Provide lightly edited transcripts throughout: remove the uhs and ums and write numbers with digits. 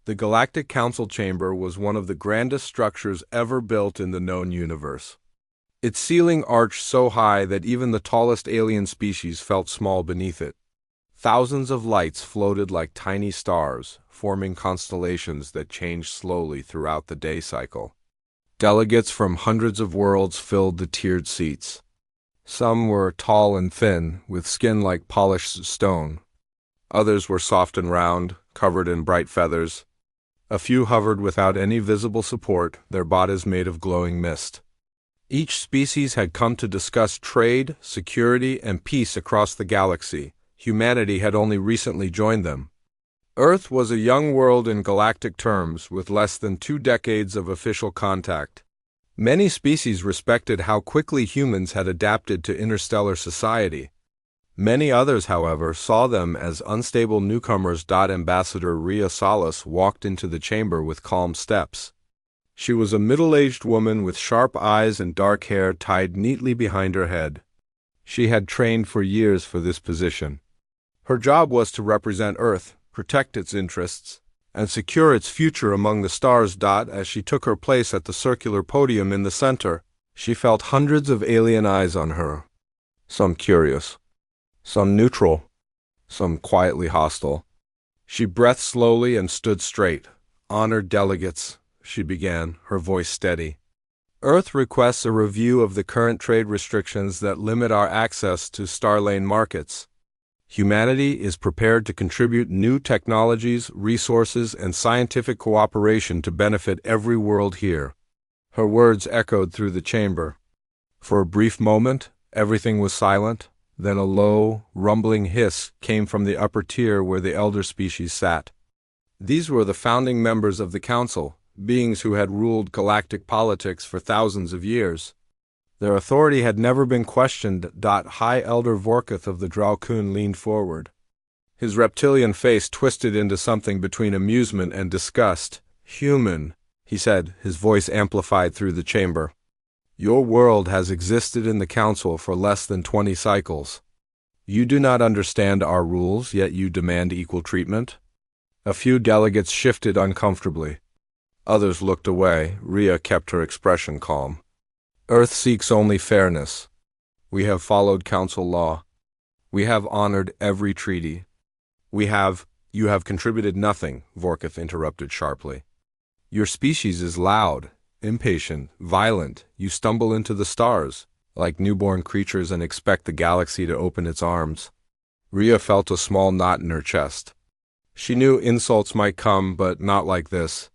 The Galactic Council Chamber was one of the grandest structures ever built in the known universe. Its ceiling arched so high that even the tallest alien species felt small beneath it. Thousands of lights floated like tiny stars, forming constellations that changed slowly throughout the day cycle. Delegates from hundreds of worlds filled the tiered seats. Some were tall and thin, with skin like polished stone. Others were soft and round, covered in bright feathers. A few hovered without any visible support, their bodies made of glowing mist. Each species had come to discuss trade, security, and peace across the galaxy. Humanity had only recently joined them. Earth was a young world in galactic terms, with less than 2 decades of official contact. Many species respected how quickly humans had adapted to interstellar society. Many others, however, saw them as unstable newcomers. Ambassador Rhea Salas walked into the chamber with calm steps. She was a middle-aged woman with sharp eyes and dark hair tied neatly behind her head. She had trained for years for this position. Her job was to represent Earth, protect its interests, and secure its future among the stars. As she took her place at the circular podium in the center, she felt hundreds of alien eyes on her. Some curious, some neutral, some quietly hostile. She breathed slowly and stood straight. "Honored delegates," she began, her voice steady. "Earth requests a review of the current trade restrictions that limit our access to Starlane markets. Humanity is prepared to contribute new technologies, resources, and scientific cooperation to benefit every world here." Her words echoed through the chamber. For a brief moment, everything was silent. Then a low, rumbling hiss came from the upper tier where the elder species sat. These were the founding members of the council, beings who had ruled galactic politics for thousands of years. Their authority had never been questioned. High Elder Vorketh of the Draukun leaned forward. His reptilian face twisted into something between amusement and disgust. "Human," he said, his voice amplified through the chamber. "Your world has existed in the council for less than 20 cycles. You do not understand our rules, yet you demand equal treatment." A few delegates shifted uncomfortably. Others looked away. Rhea kept her expression calm. "Earth seeks only fairness. We have followed council law. We have honored every treaty. You have contributed nothing," Vorketh interrupted sharply. "Your species is loud, impatient, violent. You stumble into the stars, like newborn creatures, and expect the galaxy to open its arms." Rhea felt a small knot in her chest. She knew insults might come, but not like this.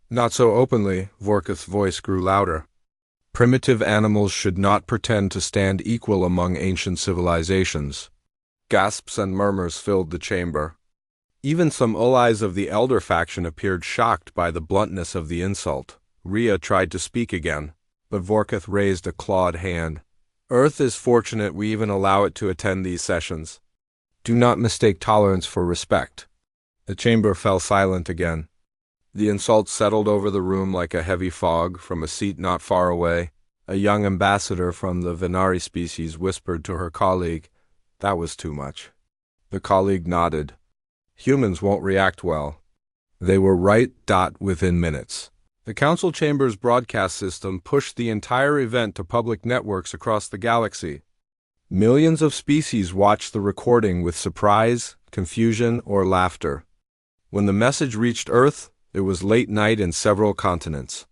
"Not so openly," Vorketh's voice grew louder. "Primitive animals should not pretend to stand equal among ancient civilizations." Gasps and murmurs filled the chamber. Even some allies of the Elder faction appeared shocked by the bluntness of the insult. Rhea tried to speak again, but Vorketh raised a clawed hand. "Earth is fortunate we even allow it to attend these sessions. Do not mistake tolerance for respect." The chamber fell silent again. The insult settled over the room like a heavy fog. From a seat not far away, a young ambassador from the Venari species whispered to her colleague, "That was too much." The colleague nodded. "Humans won't react well." They were right. Within minutes, the council chamber's broadcast system pushed the entire event to public networks across the galaxy. Millions of species watched the recording with surprise, confusion, or laughter. When the message reached Earth, it was late night in several continents.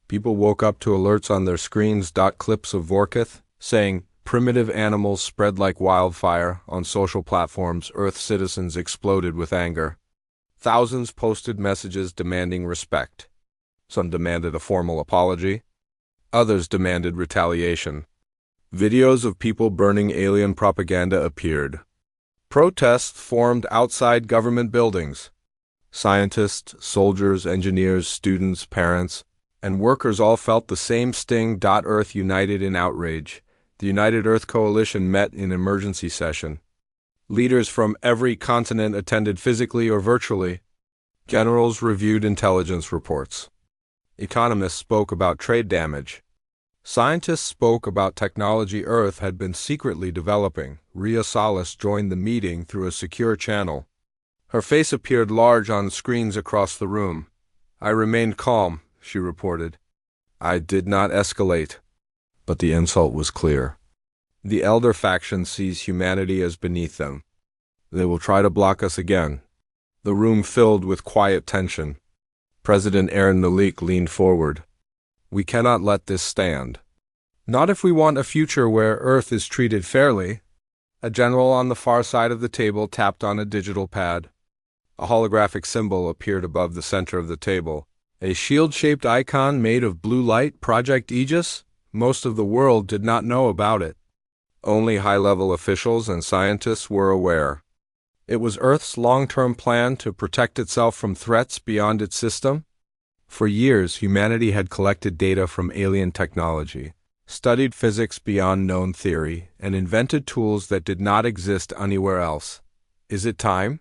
People woke up to alerts on their screens. Clips of Vorketh saying, "Primitive animals spread like wildfire." On social platforms, Earth citizens exploded with anger. Thousands posted messages demanding respect. Some demanded a formal apology. Others demanded retaliation. Videos of people burning alien propaganda appeared. Protests formed outside government buildings. Scientists, soldiers, engineers, students, parents, and workers all felt the same sting. Earth united in outrage. The United Earth Coalition met in emergency session. Leaders from every continent attended physically or virtually. Generals reviewed intelligence reports. Economists spoke about trade damage. Scientists spoke about technology Earth had been secretly developing. Rhea Salas joined the meeting through a secure channel. Her face appeared large on screens across the room. I remained calm, she reported. I did not escalate. But the insult was clear. The Elder faction sees humanity as beneath them. They will try to block us again. The room filled with quiet tension. President Aaron Malik leaned forward. We cannot let this stand. Not if we want a future where Earth is treated fairly. A general on the far side of the table tapped on a digital pad. A holographic symbol appeared above the center of the table. A shield-shaped icon made of blue light, Project Aegis? Most of the world did not know about it. Only high-level officials and scientists were aware. It was Earth's long-term plan to protect itself from threats beyond its system. For years, humanity had collected data from alien technology, studied physics beyond known theory, and invented tools that did not exist anywhere else. Is it time?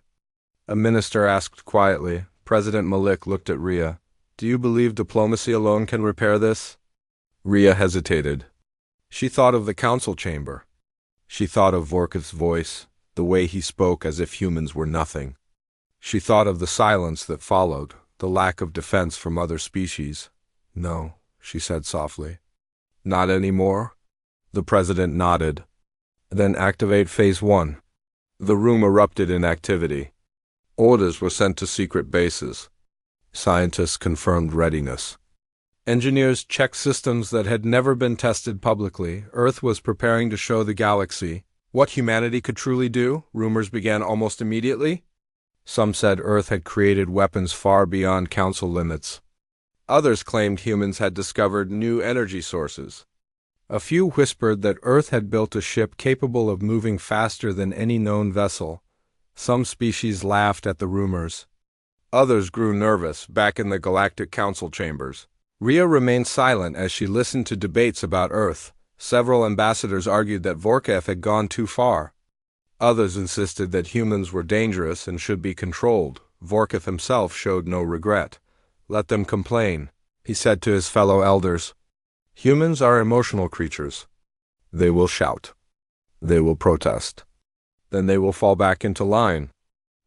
A minister asked quietly. President Malik looked at Rhea. Do you believe diplomacy alone can repair this? Rhea hesitated. She thought of the council chamber. She thought of Vorkith's voice, the way he spoke as if humans were nothing. She thought of the silence that followed, the lack of defense from other species. No, she said softly. Not anymore? The president nodded. Then activate Phase 1. The room erupted in activity. Orders were sent to secret bases. Scientists confirmed readiness. Engineers checked systems that had never been tested publicly. Earth was preparing to show the galaxy what humanity could truly do. Rumors began almost immediately. Some said Earth had created weapons far beyond council limits. Others claimed humans had discovered new energy sources. A few whispered that Earth had built a ship capable of moving faster than any known vessel. Some species laughed at the rumors. Others grew nervous back in the Galactic Council chambers. Rhea remained silent as she listened to debates about Earth. Several ambassadors argued that Vorkith had gone too far. Others insisted that humans were dangerous and should be controlled. Vorkith himself showed no regret. Let them complain, he said to his fellow elders. Humans are emotional creatures. They will shout. They will protest. Then they will fall back into line.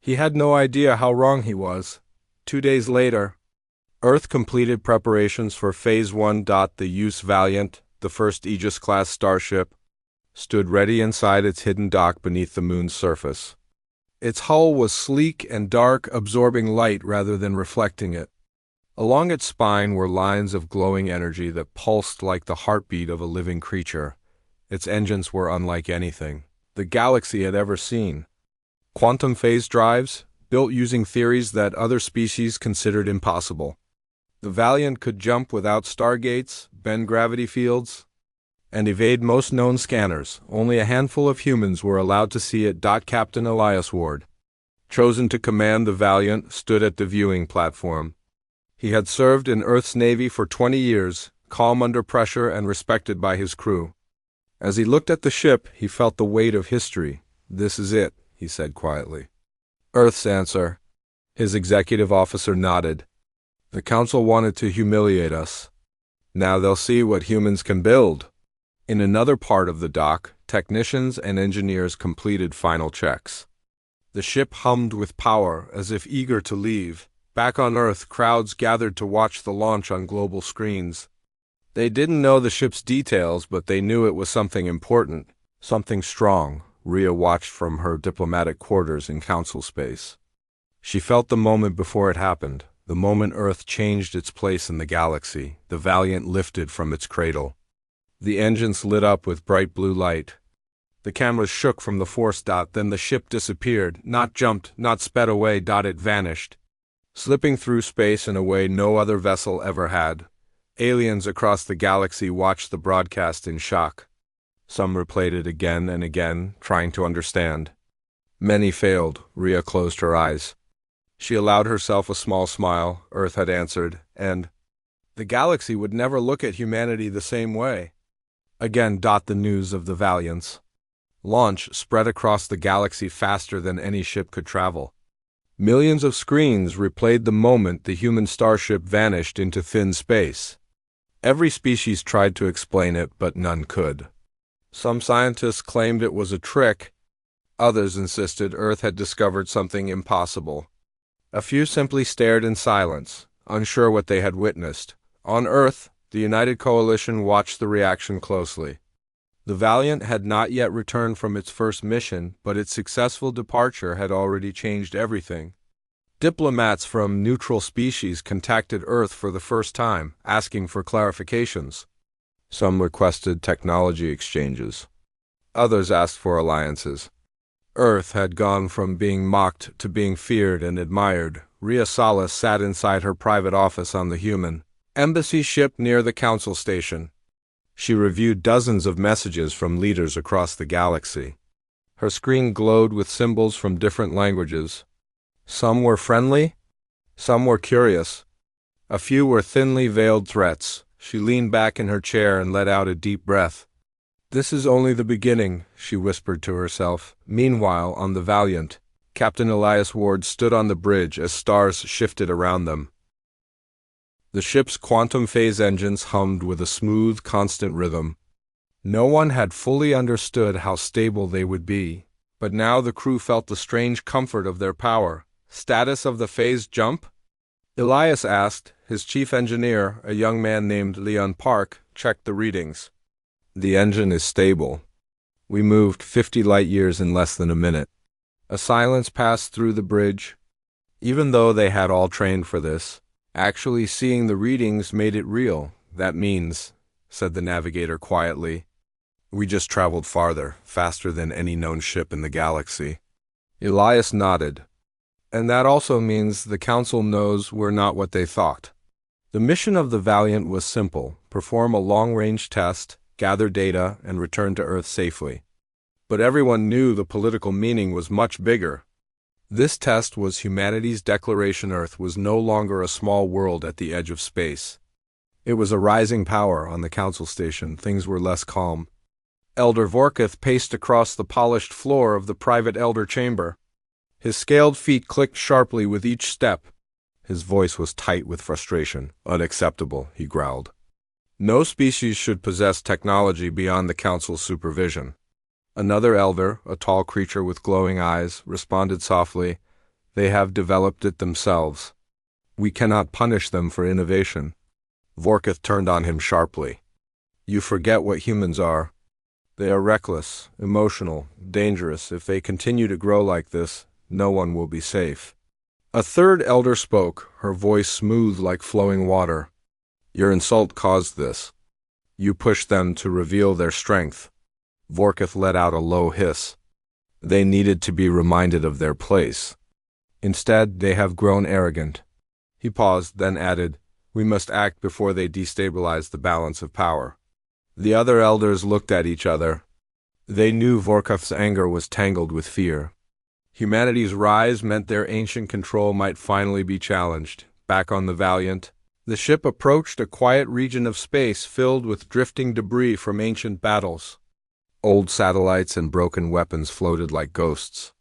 He had no idea how wrong he was. 2 days later, Earth completed preparations for Phase 1. The Use Valiant, the first Aegis-class starship, stood ready inside its hidden dock beneath the moon's surface. Its hull was sleek and dark, absorbing light rather than reflecting it. Along its spine were lines of glowing energy that pulsed like the heartbeat of a living creature. Its engines were unlike anything the galaxy had ever seen. Quantum phase drives, built using theories that other species considered impossible. The Valiant could jump without stargates, bend gravity fields, and evade most known scanners. Only a handful of humans were allowed to see it. Captain Elias Ward, chosen to command the Valiant, stood at the viewing platform. He had served in Earth's Navy for 20 years, calm under pressure and respected by his crew. As he looked at the ship, he felt the weight of history. This is it, he said quietly. Earth's answer. His executive officer nodded. The council wanted to humiliate us. Now they'll see what humans can build. In another part of the dock, technicians and engineers completed final checks. The ship hummed with power, as if eager to leave. Back on Earth, crowds gathered to watch the launch on global screens. They didn't know the ship's details, but they knew it was something important, something strong. Rhea watched from her diplomatic quarters in council space. She felt the moment before it happened. The moment Earth changed its place in the galaxy, the Valiant lifted from its cradle. The engines lit up with bright blue light. The cameras shook from the force. Then the ship disappeared, not jumped, not sped away. It vanished, slipping through space in a way no other vessel ever had. Aliens across the galaxy watched the broadcast in shock. Some replayed it again and again, trying to understand. Many failed. Rhea closed her eyes. She allowed herself a small smile. Earth had answered, and the galaxy would never look at humanity the same way. Again. The news of the Valiant's launch spread across the galaxy faster than any ship could travel. Millions of screens replayed the moment the human starship vanished into thin space. Every species tried to explain it, but none could. Some scientists claimed it was a trick. Others insisted Earth had discovered something impossible. A few simply stared in silence, unsure what they had witnessed. On Earth, the United Coalition watched the reaction closely. The Valiant had not yet returned from its first mission, but its successful departure had already changed everything. Diplomats from neutral species contacted Earth for the first time, asking for clarifications. Some requested technology exchanges. Others asked for alliances. Earth had gone from being mocked to being feared and admired. Rhea Salas sat inside her private office on the human embassy ship near the council station. She reviewed dozens of messages from leaders across the galaxy. Her screen glowed with symbols from different languages. Some were friendly, some were curious. A few were thinly veiled threats. She leaned back in her chair and let out a deep breath. "This is only the beginning," she whispered to herself. Meanwhile, on the Valiant, Captain Elias Ward stood on the bridge as stars shifted around them. The ship's quantum phase engines hummed with a smooth, constant rhythm. No one had fully understood how stable they would be, but now the crew felt the strange comfort of their power. "Status of the phase jump?" Elias asked. His chief engineer, a young man named Leon Park, checked the readings. "The engine is stable. We moved 50 light-years in less than a minute." A silence passed through the bridge. Even though they had all trained for this, actually seeing the readings made it real. "That means," said the navigator quietly, "we just traveled farther, faster than any known ship in the galaxy." Elias nodded. "And that also means the Council knows we're not what they thought." The mission of the Valiant was simple: perform a long-range test, gather data, and return to Earth safely. But everyone knew the political meaning was much bigger. This test was humanity's declaration Earth was no longer a small world at the edge of space. It was a rising power. On the Council station, things were less calm. Elder Vorkith paced across the polished floor of the private Elder Chamber. His scaled feet clicked sharply with each step. His voice was tight with frustration. "Unacceptable," he growled. "No species should possess technology beyond the Council's supervision." Another elder, a tall creature with glowing eyes, responded softly, "They have developed it themselves. We cannot punish them for innovation." Vorkith turned on him sharply. "You forget what humans are. They are reckless, emotional, dangerous. If they continue to grow like this, no one will be safe." A third elder spoke, her voice smooth like flowing water. "Your insult caused this. You pushed them to reveal their strength." Vorkith let out a low hiss. "They needed to be reminded of their place. Instead, they have grown arrogant." He paused, then added, "We must act before they destabilize the balance of power." The other elders looked at each other. They knew Vorkith's anger was tangled with fear. Humanity's rise meant their ancient control might finally be challenged. Back on the Valiant, the ship approached a quiet region of space filled with drifting debris from ancient battles. Old satellites and broken weapons floated like ghosts.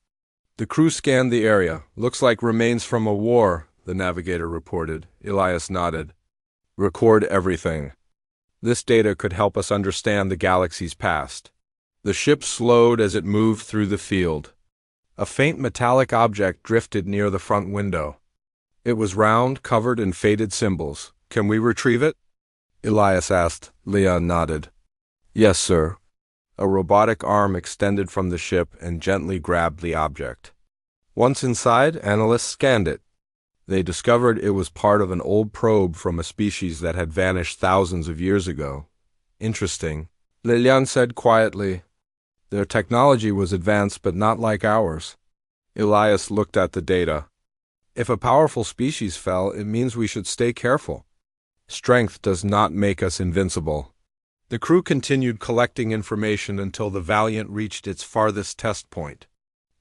The crew scanned the area. "Looks like remains from a war," the navigator reported. Elias nodded. "Record everything. This data could help us understand the galaxy's past." The ship slowed as it moved through the field. A faint metallic object drifted near the front window. It was round, covered in faded symbols. "Can we retrieve it?" Elias asked. Leon nodded. "Yes, sir." A robotic arm extended from the ship and gently grabbed the object. Once inside, analysts scanned it. They discovered it was part of an old probe from a species that had vanished thousands of years ago. "Interesting," Lilian said quietly. "Their technology was advanced but not like ours." Elias looked at the data. "If a powerful species fell, it means we should stay careful. Strength does not make us invincible." The crew continued collecting information until the Valiant reached its farthest test point.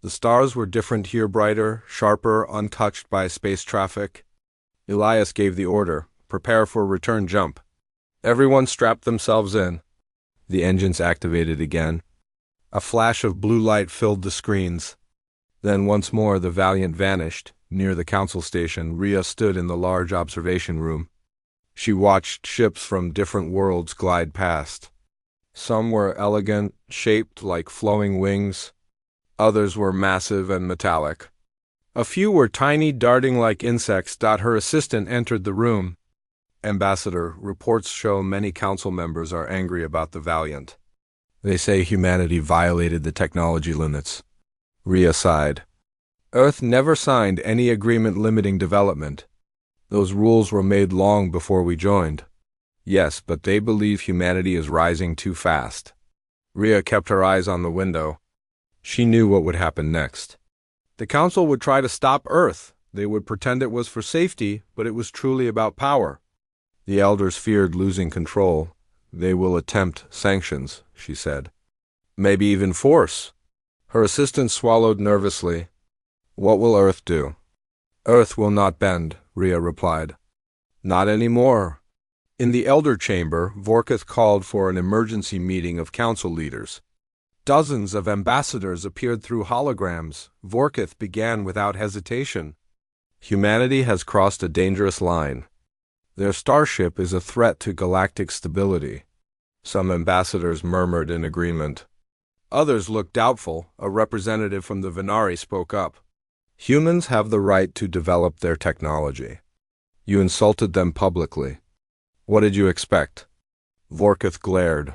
The stars were different here, brighter, sharper, untouched by space traffic. Elias gave the order, "Prepare for return jump." Everyone strapped themselves in. The engines activated again. A flash of blue light filled the screens. Then once more the Valiant vanished. Near the Council station, Rhea stood in the large observation room. She watched ships from different worlds glide past. Some were elegant, shaped like flowing wings. Others were massive and metallic. A few were tiny, darting like insects. Her assistant entered the room. Ambassador, reports show many council members are angry about the Valiant. They say humanity violated the technology limits. Rhea sighed. Earth never signed any agreement limiting development. Those rules were made long before we joined. Yes, but they believe humanity is rising too fast. Rhea kept her eyes on the window. She knew what would happen next. The Council would try to stop Earth. They would pretend it was for safety, but it was truly about power. The elders feared losing control. They will attempt sanctions, she said. Maybe even force. Her assistant swallowed nervously. What will Earth do? Earth will not bend, Rhea replied. Not anymore. In the elder chamber, Vorkith called for an emergency meeting of council leaders. Dozens of ambassadors appeared through holograms. Vorkith began without hesitation. Humanity has crossed a dangerous line. Their starship is a threat to galactic stability. Some ambassadors murmured in agreement. Others looked doubtful. A representative from the Venari spoke up. Humans have the right to develop their technology. You insulted them publicly. What did you expect? Vorkith glared.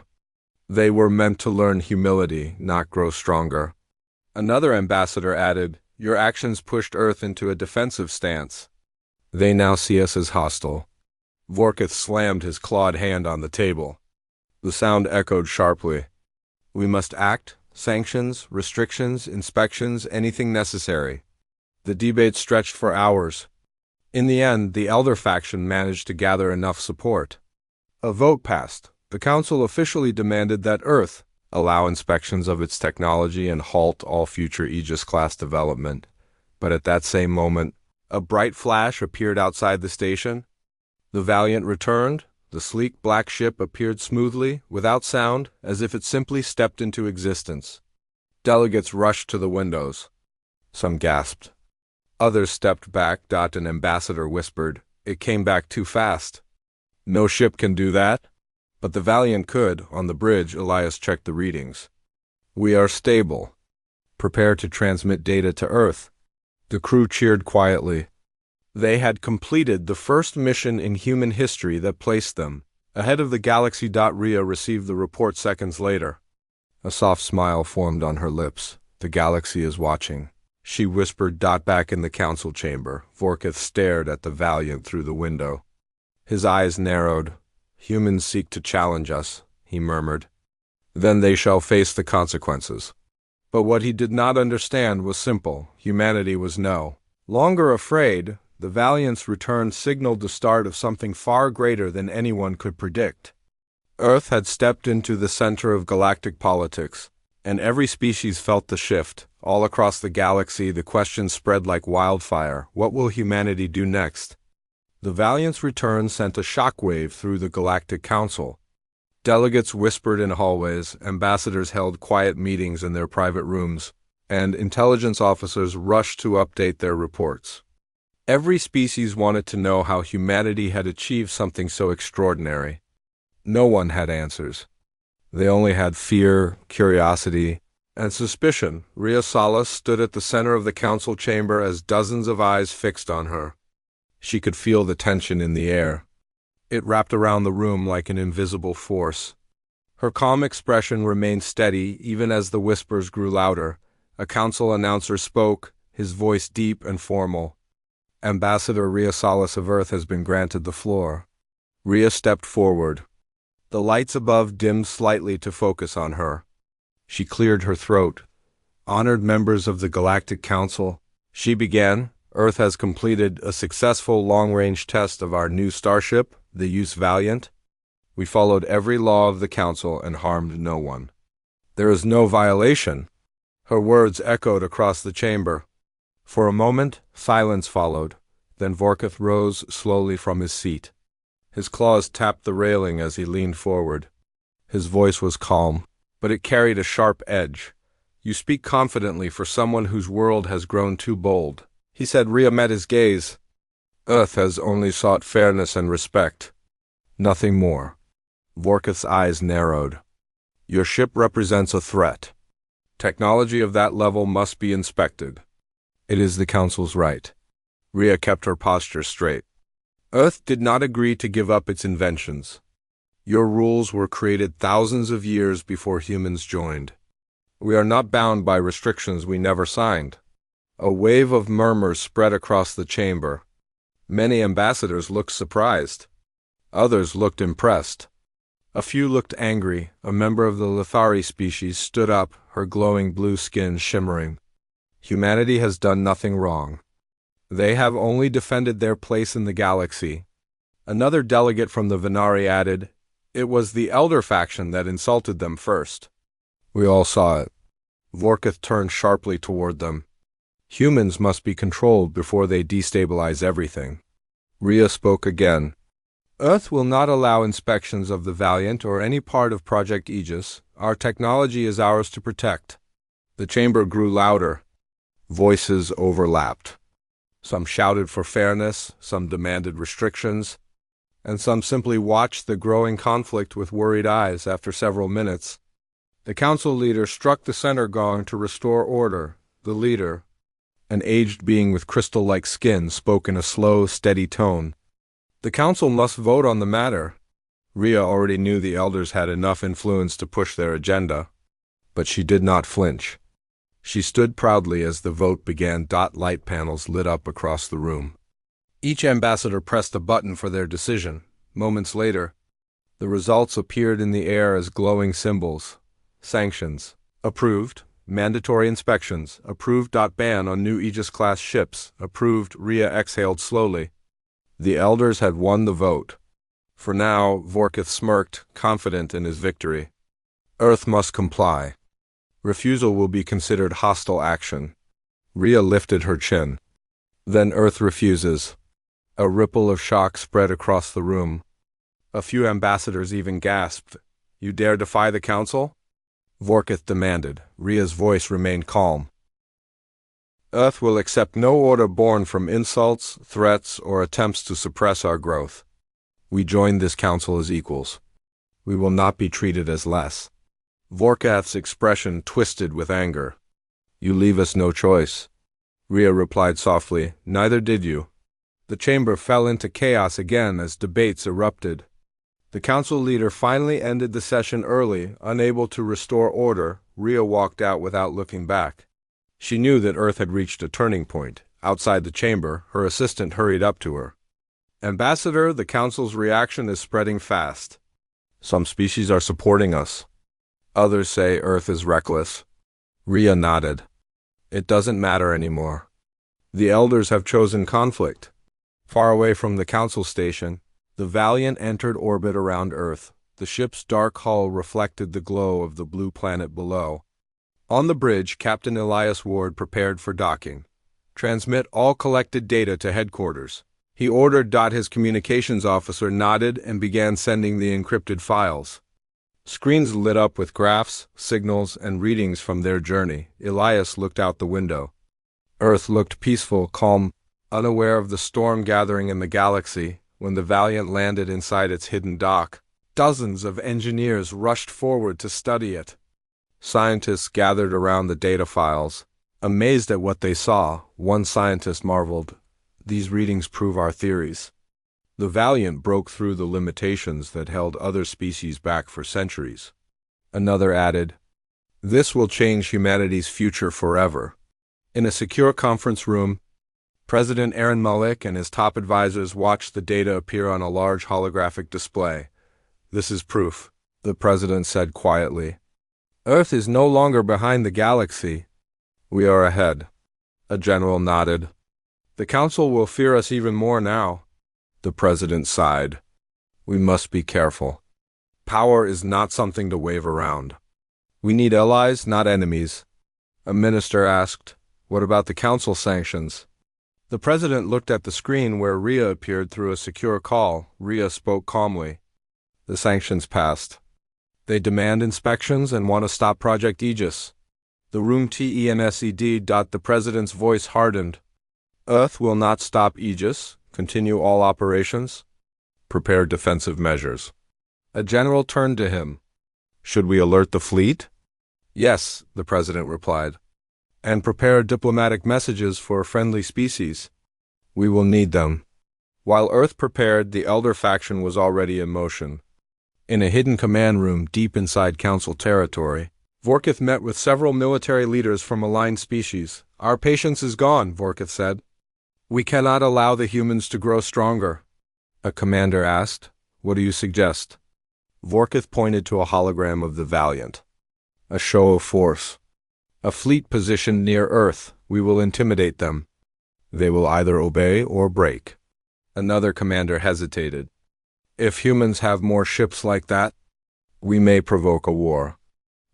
They were meant to learn humility, not grow stronger. Another ambassador added, Your actions pushed Earth into a defensive stance. They now see us as hostile. Vorkith slammed his clawed hand on the table. The sound echoed sharply. We must act, sanctions, restrictions, inspections, anything necessary. The debate stretched for hours. In the end, the Elder faction managed to gather enough support. A vote passed. The Council officially demanded that Earth allow inspections of its technology and halt all future Aegis-class development. But at that same moment, a bright flash appeared outside the station. The Valiant returned. The sleek black ship appeared smoothly, without sound, as if it simply stepped into existence. Delegates rushed to the windows. Some gasped. Others stepped back. An ambassador whispered, It came back too fast. No ship can do that. But the Valiant could. On the bridge, Elias checked the readings. We are stable. Prepare to transmit data to Earth. The crew cheered quietly. They had completed the first mission in human history that placed them ahead of the galaxy. Rhea received the report seconds later. A soft smile formed on her lips. The galaxy is watching. She whispered. Back in the council chamber, Vorkith stared at the Valiant through the window. His eyes narrowed. Humans seek to challenge us, he murmured. Then they shall face the consequences. But what he did not understand was simple. Humanity was no longer afraid. The Valiant's return signaled the start of something far greater than anyone could predict. Earth had stepped into the center of galactic politics, and every species felt the shift. All across the galaxy, the questions spread like wildfire. What will humanity do next? The Valiant's return sent a shockwave through the Galactic Council. Delegates whispered in hallways, ambassadors held quiet meetings in their private rooms, and intelligence officers rushed to update their reports. Every species wanted to know how humanity had achieved something so extraordinary. No one had answers. They only had fear, curiosity, and suspicion. Rhea Salas stood at the center of the council chamber as dozens of eyes fixed on her. She could feel the tension in the air. It wrapped around the room like an invisible force. Her calm expression remained steady even as the whispers grew louder. A council announcer spoke, his voice deep and formal. Ambassador Rhea Salas of Earth has been granted the floor. Rhea stepped forward. The lights above dimmed slightly to focus on her. She cleared her throat. Honored members of the Galactic Council, she began. Earth has completed a successful long-range test of our new starship, the Use Valiant. We followed every law of the Council and harmed no one. There is no violation. Her words echoed across the chamber. For a moment, silence followed. Then Vorkith rose slowly from his seat. His claws tapped the railing as he leaned forward. His voice was calm, but it carried a sharp edge. You speak confidently for someone whose world has grown too bold. He said. Rhea met his gaze. Earth has only sought fairness and respect. Nothing more. Vorkith's eyes narrowed. Your ship represents a threat. Technology of that level must be inspected. It is the Council's right. Rhea kept her posture straight. Earth did not agree to give up its inventions. Your rules were created thousands of years before humans joined. We are not bound by restrictions we never signed. A wave of murmurs spread across the chamber. Many ambassadors looked surprised. Others looked impressed. A few looked angry. A member of the Lithari species stood up, her glowing blue skin shimmering. Humanity has done nothing wrong. They have only defended their place in the galaxy. Another delegate from the Venari added, "It was the Elder faction that insulted them first." We all saw it. Vorkith turned sharply toward them. Humans must be controlled before they destabilize everything. Rhea spoke again. Earth will not allow inspections of the Valiant or any part of Project Aegis. Our technology is ours to protect. The chamber grew louder. Voices overlapped. Some shouted for fairness, some demanded restrictions, and some simply watched the growing conflict with worried eyes. After several minutes, the council leader struck the center gong to restore order. The leader, an aged being with crystal-like skin, spoke in a slow, steady tone. The council must vote on the matter. Rhea already knew the elders had enough influence to push their agenda, but she did not flinch. She stood proudly as the vote began. Light panels lit up across the room. Each ambassador pressed a button for their decision. Moments later, the results appeared in the air as glowing symbols. Sanctions. Approved. Mandatory inspections. Approved. Ban on new Aegis-class ships. Approved. Rhea exhaled slowly. The elders had won the vote. For now, Vorkith smirked, confident in his victory. Earth must comply. Refusal will be considered hostile action. Rhea lifted her chin. Then Earth refuses. A ripple of shock spread across the room. A few ambassadors even gasped. You dare defy the council? Vorkith demanded. Rhea's voice remained calm. Earth will accept no order born from insults, threats, or attempts to suppress our growth. We joined this council as equals. We will not be treated as less. Vorkath's expression twisted with anger. You leave us no choice. Rhea replied softly, Neither did you. The chamber fell into chaos again as debates erupted. The council leader finally ended the session early. Unable to restore order, Rhea walked out without looking back. She knew that Earth had reached a turning point. Outside the chamber, her assistant hurried up to her. Ambassador, the council's reaction is spreading fast. Some species are supporting us. Others say Earth is reckless. Rhea nodded. It doesn't matter anymore. The elders have chosen conflict. Far away from the council station, the Valiant entered orbit around Earth. The ship's dark hull reflected the glow of the blue planet below. On the bridge, Captain Elias Ward prepared for docking. Transmit all collected data to headquarters. He ordered. His communications officer nodded and began sending the encrypted files. Screens lit up with graphs, signals, and readings from their journey. Elias looked out the window. Earth looked peaceful, calm, unaware of the storm gathering in the galaxy. When the Valiant landed inside its hidden dock, dozens of engineers rushed forward to study it. Scientists gathered around the data files. Amazed at what they saw, one scientist marveled, These readings prove our theories. The Valiant broke through the limitations that held other species back for centuries. Another added, This will change humanity's future forever. In a secure conference room, President Aaron Malik and his top advisors watched the data appear on a large holographic display. This is proof, the president said quietly. Earth is no longer behind the galaxy. We are ahead. A general nodded. The council will fear us even more now. The president sighed. We must be careful. Power is not something to wave around. We need allies, not enemies. A minister asked, What about the council sanctions? The president looked at the screen where Rhea appeared through a secure call. Rhea spoke calmly. The sanctions passed. They demand inspections and want to stop Project Aegis. The room TENSED. The president's voice hardened. Earth will not stop Aegis. Continue all operations. Prepare defensive measures. A general turned to him. Should we alert the fleet? Yes, the president replied. And prepare diplomatic messages for a friendly species. We will need them. While Earth prepared, the Elder faction was already in motion. In a hidden command room deep inside Council territory, Vorkith met with several military leaders from aligned species. Our patience is gone, Vorkith said. We cannot allow the humans to grow stronger. A commander asked, What do you suggest? Vorkith pointed to a hologram of the Valiant. A show of force. A fleet positioned near Earth. We will intimidate them. They will either obey or break. Another commander hesitated. If humans have more ships like that, we may provoke a war.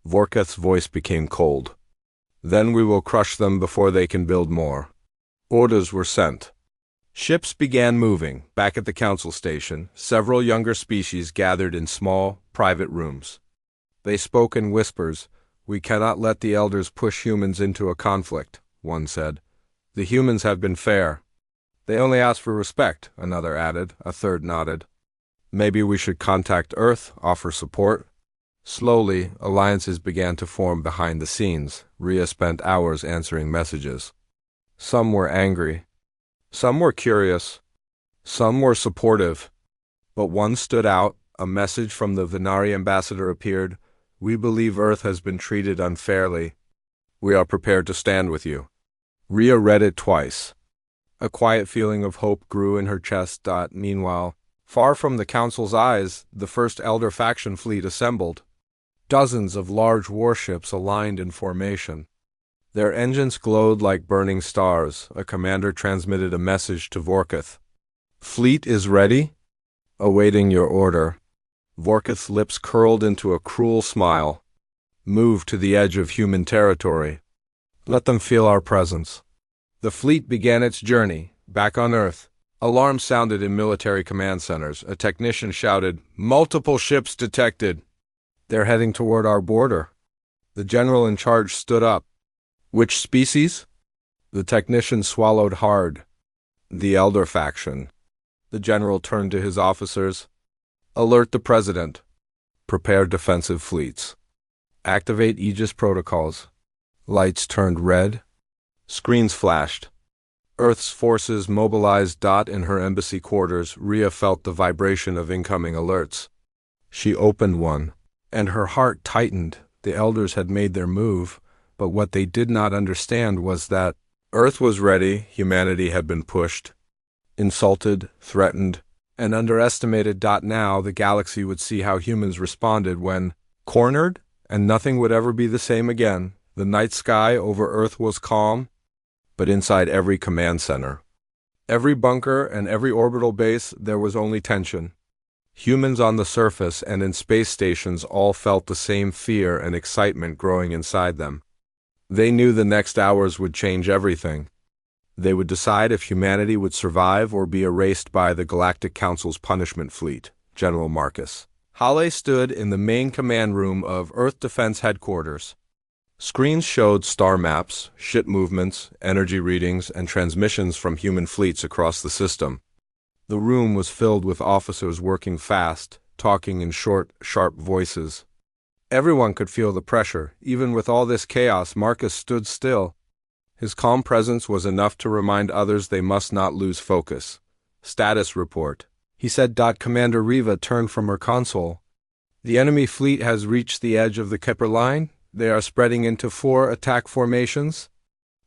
Vorkith's voice became cold. Then we will crush them before they can build more. Orders were sent. Ships began moving. Back at the council station, several younger species gathered in small, private rooms. They spoke in whispers. We cannot let the elders push humans into a conflict, one said. The humans have been fair. They only ask for respect, another added. A third nodded. Maybe we should contact Earth, offer support. Slowly, alliances began to form behind the scenes. Rhea spent hours answering messages. Some were angry. Some were curious. Some were supportive. But one stood out. A message from the Venari ambassador appeared. We believe Earth has been treated unfairly. We are prepared to stand with you. Rhea read it twice. A quiet feeling of hope grew in her chest. Meanwhile, far from the council's eyes, the first Elder faction fleet assembled. Dozens of large warships aligned in formation. Their engines glowed like burning stars. A commander transmitted a message to Vorkith. Fleet is ready? Awaiting your order. Vorkith's lips curled into a cruel smile. Move to the edge of human territory. Let them feel our presence. The fleet began its journey, back on Earth. Alarms sounded in military command centers. A technician shouted, Multiple ships detected. They're heading toward our border. The general in charge stood up. Which species? The technician swallowed hard. The Elder faction. The general turned to his officers. Alert the president. Prepare defensive fleets. Activate Aegis protocols. Lights turned red. Screens flashed. Earth's forces mobilized. In her embassy quarters, Rhea felt the vibration of incoming alerts. She opened one, and her heart tightened. The elders had made their move, but what they did not understand was that Earth was ready, humanity had been pushed, insulted, threatened, and underestimated. Now the galaxy would see how humans responded when cornered, and nothing would ever be the same again. The night sky over Earth was calm, but inside every command center, every bunker and every orbital base, there was only tension. Humans on the surface and in space stations all felt the same fear and excitement growing inside them. They knew the next hours would change everything. They would decide if humanity would survive or be erased by the Galactic Council's punishment fleet, General Marcus. Hale stood in the main command room of Earth Defense Headquarters. Screens showed star maps, ship movements, energy readings, and transmissions from human fleets across the system. The room was filled with officers working fast, talking in short, sharp voices. Everyone could feel the pressure. Even with all this chaos, Marcus stood still. His calm presence was enough to remind others they must not lose focus. Status report, he said. Commander Riva turned from her console. The enemy fleet has reached the edge of the Kepler line. They are spreading into 4 attack formations.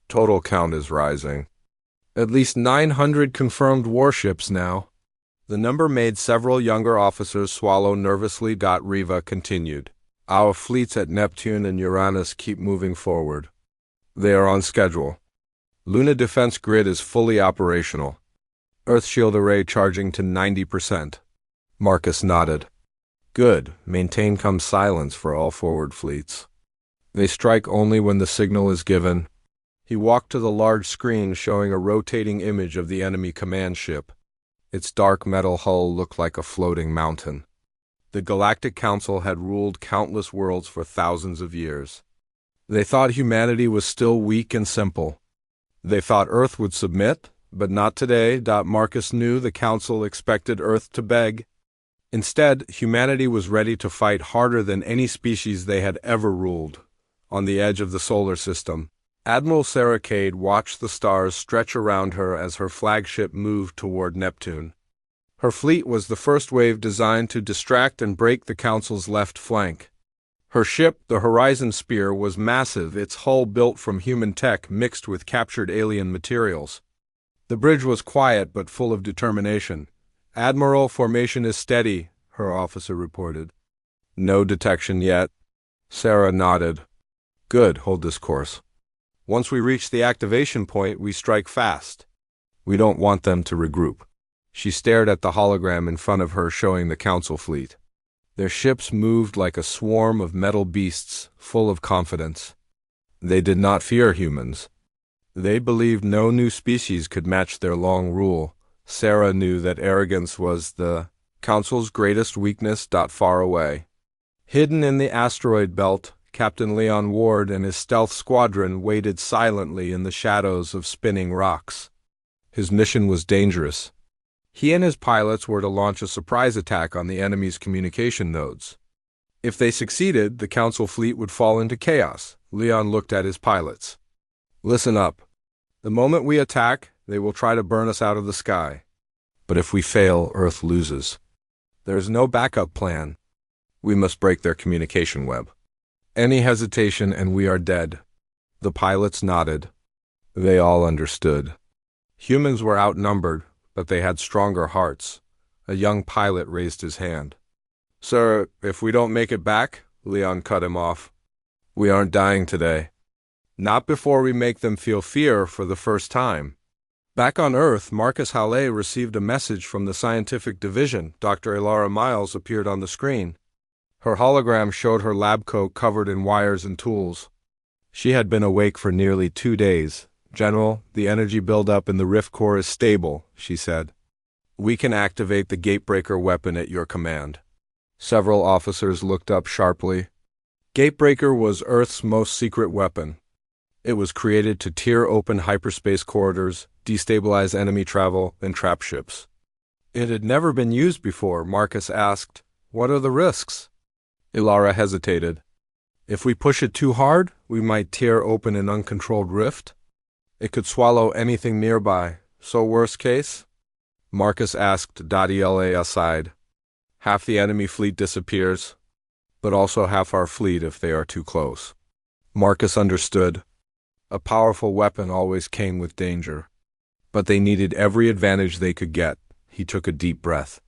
Total count is rising. At least 900 confirmed warships now. The number made several younger officers swallow nervously. Riva continued. Our fleets at Neptune and Uranus keep moving forward. They are on schedule. Luna Defense Grid is fully operational. Earthshield Array charging to 90%. Marcus nodded. Good. Maintain silence for all forward fleets. They strike only when the signal is given. He walked to the large screen showing a rotating image of the enemy command ship. Its dark metal hull looked like a floating mountain. The Galactic Council had ruled countless worlds for thousands of years. They thought humanity was still weak and simple. They thought Earth would submit, but not today. Marcus knew the Council expected Earth to beg. Instead, humanity was ready to fight harder than any species they had ever ruled. on the edge of the solar system. Admiral Sarah Cade watched the stars stretch around her as her flagship moved toward Neptune. Her fleet was the first wave designed to distract and break the Council's left flank. Her ship, the Horizon Spear, was massive, its hull built from human tech mixed with captured alien materials. The bridge was quiet but full of determination. "Admiral, formation is steady," her officer reported. "No detection yet." Sarah nodded. "Good, hold this course. Once we reach the activation point, we strike fast. We don't want them to regroup." She stared at the hologram in front of her showing the Council fleet. Their ships moved like a swarm of metal beasts, full of confidence. They did not fear humans. They believed no new species could match their long rule. Sarah knew that arrogance was the Council's greatest weakness. Far away, hidden in the asteroid belt, Captain Leon Ward and his stealth squadron waited silently in the shadows of spinning rocks. His mission was dangerous. He and his pilots were to launch a surprise attack on the enemy's communication nodes. If they succeeded, the Council fleet would fall into chaos. Leon looked at his pilots. "Listen up. The moment we attack, they will try to burn us out of the sky. But if we fail, Earth loses. There is no backup plan. We must break their communication web. Any hesitation and we are dead." The pilots nodded. They all understood. Humans were outnumbered, but they had stronger hearts. A young pilot raised his hand. "Sir, if we don't make it back," Leon cut him off. "We aren't dying today. Not before we make them feel fear for the first time." Back on Earth, Marcus Halle received a message from the scientific division. Dr. Elara Miles appeared on the screen. Her hologram showed her lab coat covered in wires and tools. She had been awake for nearly 2 days. "General, the energy buildup in the rift core is stable," she said. "We can activate the gatebreaker weapon at your command." Several officers looked up sharply. Gatebreaker was Earth's most secret weapon. It was created to tear open hyperspace corridors, destabilize enemy travel, and trap ships. It had never been used before. Marcus asked, "What are the risks?" Elara hesitated. "If we push it too hard, we might tear open an uncontrolled rift. It could swallow anything nearby. So worst case?" Marcus asked Dadiela aside. "Half the enemy fleet disappears, but also half our fleet if they are too close." Marcus understood. A powerful weapon always came with danger. But they needed every advantage they could get. He took a deep breath.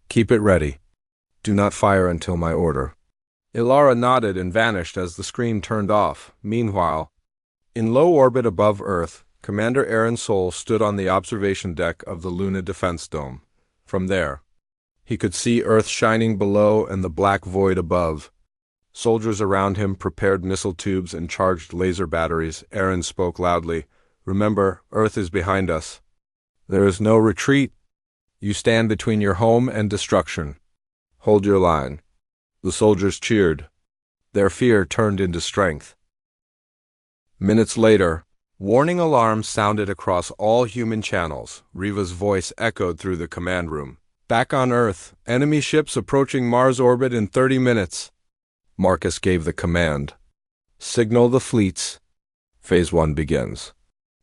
"Keep it ready. Do not fire until my order." Elara nodded and vanished as the screen turned off. Meanwhile, in low orbit above Earth, Commander Aaron Sol stood on the observation deck of the Luna Defense Dome. From there, he could see Earth shining below and the black void above. Soldiers around him prepared missile tubes and charged laser batteries. Aaron spoke loudly. "Remember, Earth is behind us. There is no retreat. You stand between your home and destruction. Hold your line." The soldiers cheered. Their fear turned into strength. Minutes later, warning alarms sounded across all human channels. Riva's voice echoed through the command room. "Back on Earth, enemy ships approaching Mars orbit in 30 minutes. Marcus gave the command. "Signal the fleets. Phase 1 begins."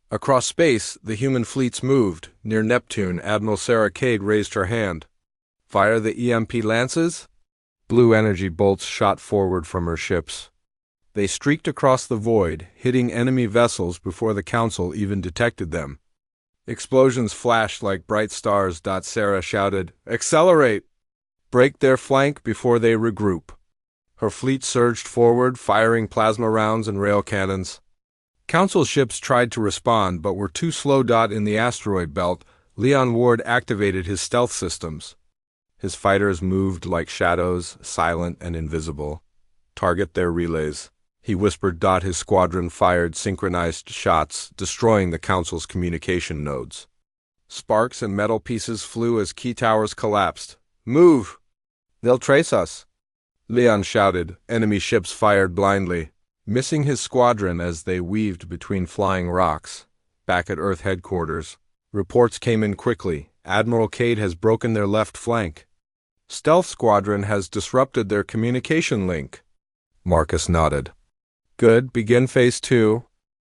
Across space, the human fleets moved. Near Neptune, Admiral Sarah Cade raised her hand. "Fire the EMP lances?" Blue energy bolts shot forward from her ships. They streaked across the void, hitting enemy vessels before the Council even detected them. Explosions flashed like bright stars. Sarah shouted, "Accelerate! Break their flank before they regroup." Her fleet surged forward, firing plasma rounds and rail cannons. Council ships tried to respond, but were too slow. In the asteroid belt, Leon Ward activated his stealth systems. His fighters moved like shadows, silent and invisible. "Target their relays," he whispered. His squadron fired synchronized shots, destroying the Council's communication nodes. Sparks and metal pieces flew as key towers collapsed. "Move! They'll trace us!" Leon shouted. Enemy ships fired blindly, missing his squadron as they weaved between flying rocks. Back at Earth headquarters, reports came in quickly. "Admiral Cade has broken their left flank. Stealth Squadron has disrupted their communication link." Marcus nodded. Good, begin phase 2.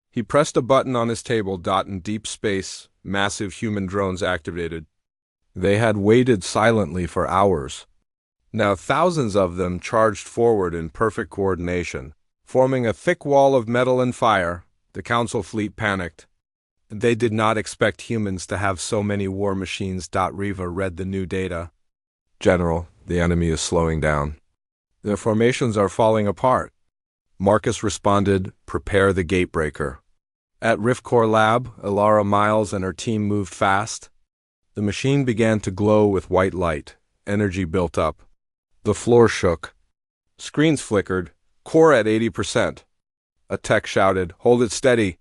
He pressed a button on his table. In deep space, massive human drones activated. They had waited silently for hours. Now thousands of them charged forward in perfect coordination, forming a thick wall of metal and fire. The Council fleet panicked. They did not expect humans to have so many war machines. Riva read the new data. General, the enemy is slowing down. Their formations are falling apart. Marcus responded, prepare the gatebreaker. At Rift Core Lab, Ilara Miles and her team moved fast. The machine began to glow with white light. Energy built up. The floor shook. Screens flickered. Core at 80%. A tech shouted, hold it steady.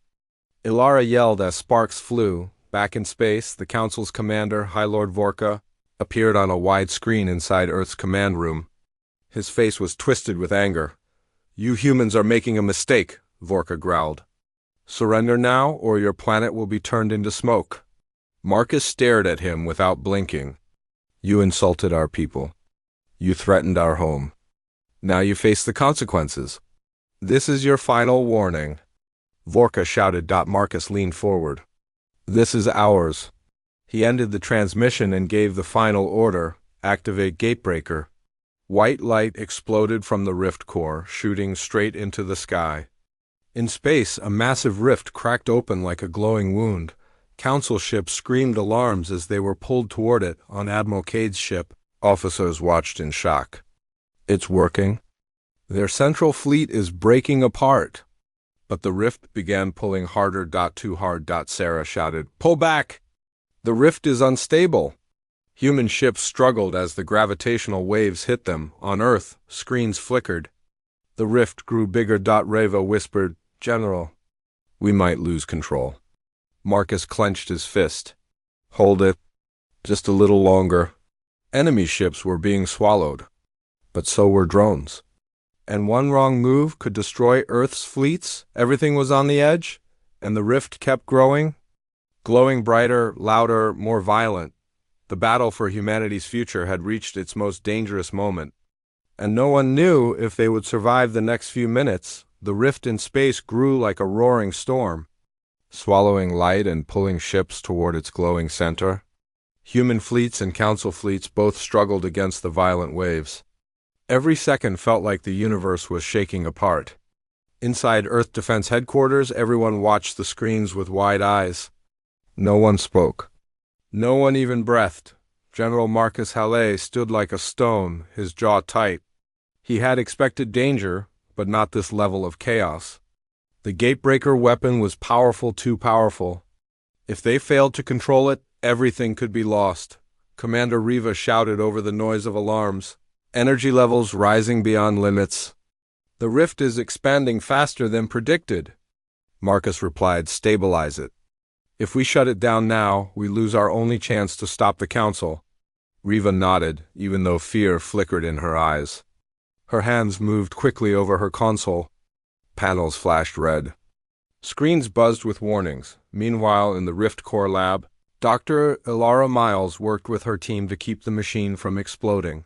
Ilara yelled as sparks flew. Back in space, the Council's commander, High Lord Vorka, appeared on a wide screen inside Earth's command room. His face was twisted with anger. You humans are making a mistake, Vorka growled. Surrender now, or your planet will be turned into smoke. Marcus stared at him without blinking. You insulted our people. You threatened our home. Now you face the consequences. This is your final warning. Vorka shouted. Marcus leaned forward. This is ours. He ended the transmission and gave the final order, activate gatebreaker. White light exploded from the rift core, shooting straight into the sky. In space, a massive rift cracked open like a glowing wound. Council ships screamed alarms as they were pulled toward it. On Admiral Cade's ship, officers watched in shock. It's working. Their central fleet is breaking apart. But the rift began pulling harder. Too hard. Sarah shouted, pull back! The rift is unstable. Human ships struggled as the gravitational waves hit them. On Earth, screens flickered. The rift grew bigger. Reva whispered, General, we might lose control. Marcus clenched his fist. Hold it. Just a little longer. Enemy ships were being swallowed. But so were drones. And one wrong move could destroy Earth's fleets. Everything was on the edge, and the rift kept growing. Glowing brighter, louder, more violent. The battle for humanity's future had reached its most dangerous moment. And no one knew if they would survive the next few minutes. The rift in space grew like a roaring storm, swallowing light and pulling ships toward its glowing center. Human fleets and Council fleets both struggled against the violent waves. Every second felt like the universe was shaking apart. Inside Earth Defense Headquarters, everyone watched the screens with wide eyes. No one spoke. No one even breathed. General Marcus Halle stood like a stone, his jaw tight. He had expected danger, but not this level of chaos. The gatebreaker weapon was powerful, too powerful. If they failed to control it, everything could be lost. Commander Riva shouted over the noise of alarms. Energy levels rising beyond limits. The rift is expanding faster than predicted. Marcus replied, stabilize it. If we shut it down now, we lose our only chance to stop the Council. Riva nodded, even though fear flickered in her eyes. Her hands moved quickly over her console. Panels flashed red. Screens buzzed with warnings. Meanwhile, in the Rift Core Lab, Dr. Ilara Miles worked with her team to keep the machine from exploding.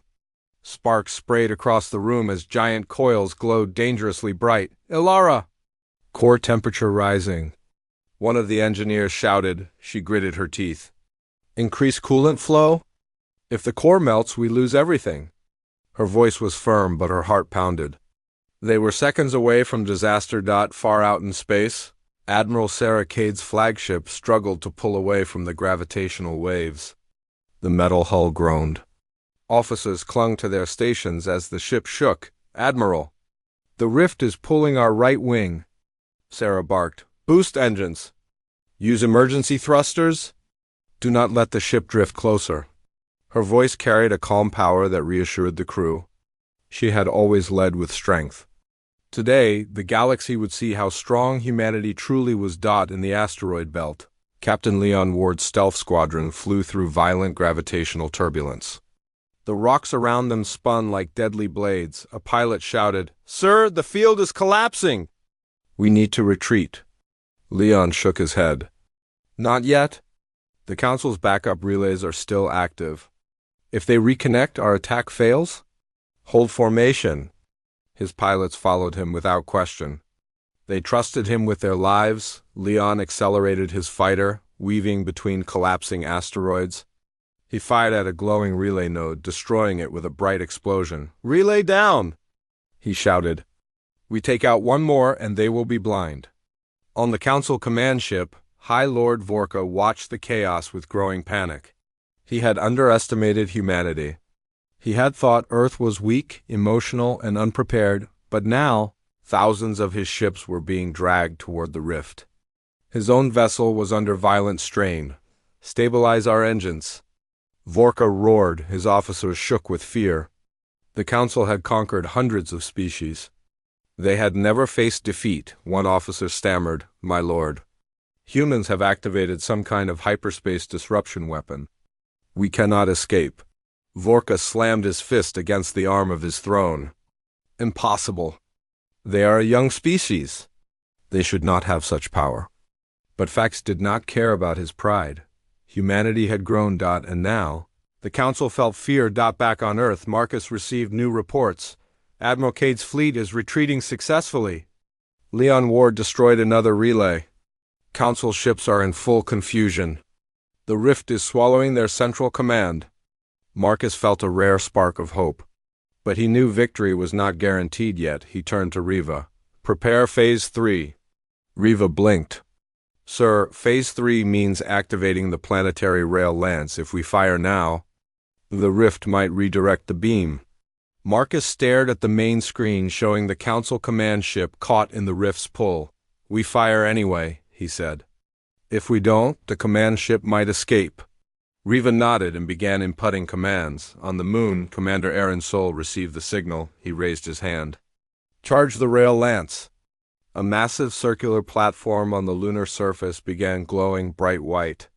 Sparks sprayed across the room as giant coils glowed dangerously bright. Ilara! Core temperature rising. One of the engineers shouted. She gritted her teeth. Increase coolant flow? If the core melts, we lose everything. Her voice was firm, but her heart pounded. They were seconds away from disaster. Far out in space, Admiral Sarah Cade's flagship struggled to pull away from the gravitational waves. The metal hull groaned. Officers clung to their stations as the ship shook. Admiral, the rift is pulling our right wing. Sarah barked. Boost engines. Use emergency thrusters. Do not let the ship drift closer. Her voice carried a calm power that reassured the crew. She had always led with strength. Today, the galaxy would see how strong humanity truly was. In the asteroid belt, Captain Leon Ward's stealth squadron flew through violent gravitational turbulence. The rocks around them spun like deadly blades. A pilot shouted, Sir, the field is collapsing! We need to retreat. Leon shook his head. Not yet. The Council's backup relays are still active. If they reconnect, our attack fails? Hold formation. His pilots followed him without question. They trusted him with their lives. Leon accelerated his fighter, weaving between collapsing asteroids. He fired at a glowing relay node, destroying it with a bright explosion. "Relay down!" he shouted. "We take out one more and they will be blind." On the Council command ship, High Lord Vorka watched the chaos with growing panic. He had underestimated humanity. He had thought Earth was weak, emotional, and unprepared, but now thousands of his ships were being dragged toward the rift. His own vessel was under violent strain. "Stabilize our engines." Vorka roared, his officers shook with fear. The Council had conquered hundreds of species. They had never faced defeat, one officer stammered, "My lord. Humans have activated some kind of hyperspace disruption weapon. We cannot escape." Vorka slammed his fist against the arm of his throne. "Impossible. They are a young species. They should not have such power." But facts did not care about his pride. Humanity had grown. And now, the Council felt fear. Back on Earth, Marcus received new reports. Admiral Cade's fleet is retreating successfully. Leon Ward destroyed another relay. Council ships are in full confusion. The rift is swallowing their central command. Marcus felt a rare spark of hope. But he knew victory was not guaranteed yet. He turned to Riva. "Prepare Phase 3. Riva blinked. "Sir, Phase 3 means activating the planetary rail lance. If we fire now, the rift might redirect the beam." Marcus stared at the main screen showing the Council command ship caught in the rift's pull. "We fire anyway," he said. "If we don't, the command ship might escape." Riva nodded and began inputting commands. On the moon, Commander Aaron Sol received the signal. He raised his hand. "Charge the rail lance." A massive circular platform on the lunar surface began glowing bright white.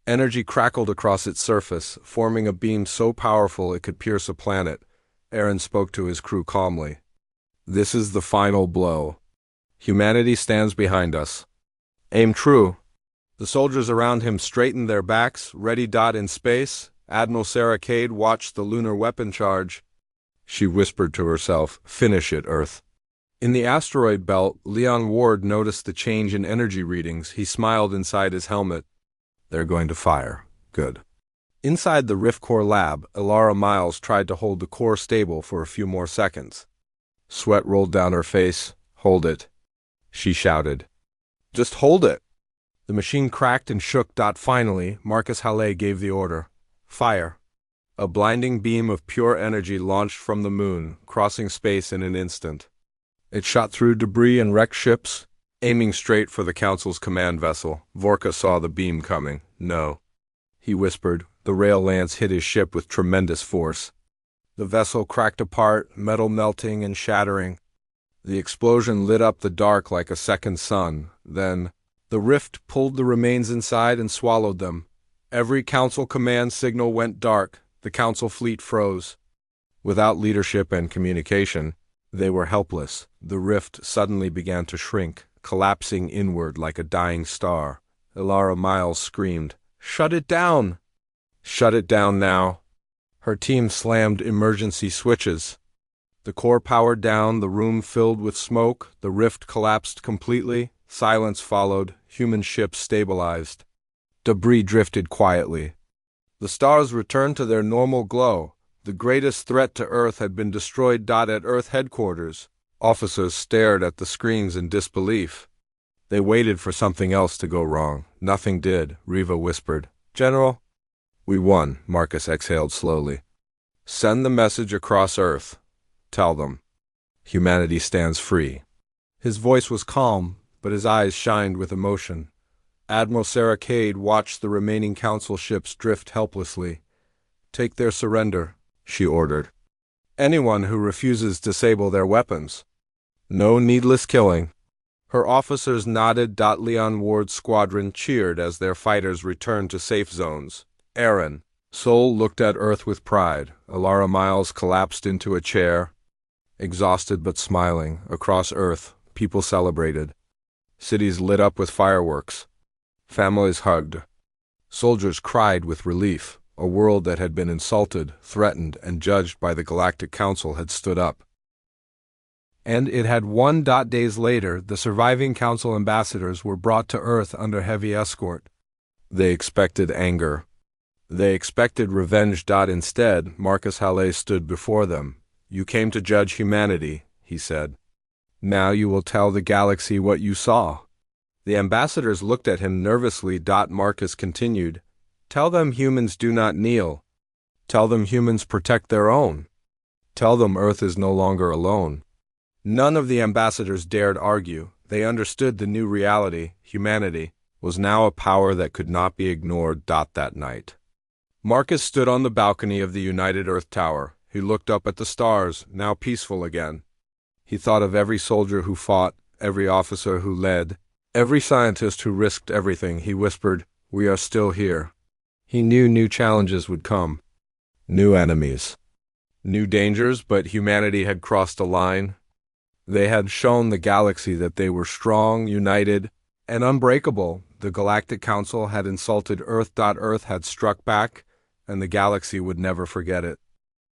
Energy crackled across its surface, forming a beam so powerful it could pierce a planet. Aaron spoke to his crew calmly. "This is the final blow. Humanity stands behind us. Aim true." The soldiers around him straightened their backs, ready. In space, Admiral Sarah Cade watched the lunar weapon charge. She whispered to herself, "Finish it, Earth." In the asteroid belt, Leon Ward noticed the change in energy readings. He smiled inside his helmet. "They're going to fire. Good." Inside the Rift Core lab, Elara Miles tried to hold the core stable for a few more seconds. Sweat rolled down her face. "Hold it," she shouted. "Just hold it." The machine cracked and shook. Finally, Marcus Halle gave the order. "Fire." A blinding beam of pure energy launched from the moon, crossing space in an instant. It shot through debris and wrecked ships, aiming straight for the Council's command vessel. Vorka saw the beam coming. "No," he whispered. The rail lance hit his ship with tremendous force. The vessel cracked apart, metal melting and shattering. The explosion lit up the dark like a second sun. Then the rift pulled the remains inside and swallowed them. Every Council command signal went dark. The Council fleet froze. Without leadership and communication, they were helpless. The rift suddenly began to shrink, collapsing inward like a dying star. Elara Miles screamed, "Shut it down! Shut it down now!" Her team slammed emergency switches. The core powered down, the room filled with smoke, the rift collapsed completely. Silence followed, human ships stabilized. Debris drifted quietly. The stars returned to their normal glow. The greatest threat to Earth had been destroyed. At Earth headquarters, officers stared at the screens in disbelief. They waited for something else to go wrong. Nothing did. Riva whispered, "General." "We won," Marcus exhaled slowly. "Send the message across Earth. Tell them. Humanity stands free." His voice was calm, but his eyes shined with emotion. Admiral Sarah Cade watched the remaining Council ships drift helplessly. "Take their surrender," she ordered. "Anyone who refuses disable their weapons. No needless killing." Her officers nodded. Leon Ward's squadron cheered as their fighters returned to safe zones. Aaron Sol looked at Earth with pride. Elara Miles collapsed into a chair, exhausted but smiling. Across Earth, people celebrated. Cities lit up with fireworks. Families hugged. Soldiers cried with relief. A world that had been insulted, threatened, and judged by the Galactic Council had stood up. And it had 1 days later, the surviving council ambassadors were brought to Earth under heavy escort. They expected anger. They expected revenge. Instead, Marcus Halley stood before them. "You came to judge humanity," he said. "Now you will tell the galaxy what you saw." The ambassadors looked at him nervously. Marcus continued, "Tell them humans do not kneel. Tell them humans protect their own. Tell them Earth is no longer alone." None of the ambassadors dared argue. They understood the new reality. Humanity was now a power that could not be ignored. That night, Marcus stood on the balcony of the United Earth Tower. He looked up at the stars, now peaceful again. He thought of every soldier who fought, every officer who led, every scientist who risked everything. He whispered, "We are still here." He knew new challenges would come, new enemies, new dangers, but humanity had crossed a line. They had shown the galaxy that they were strong, united, and unbreakable. The Galactic Council had insulted Earth. Earth had struck back, and the galaxy would never forget it.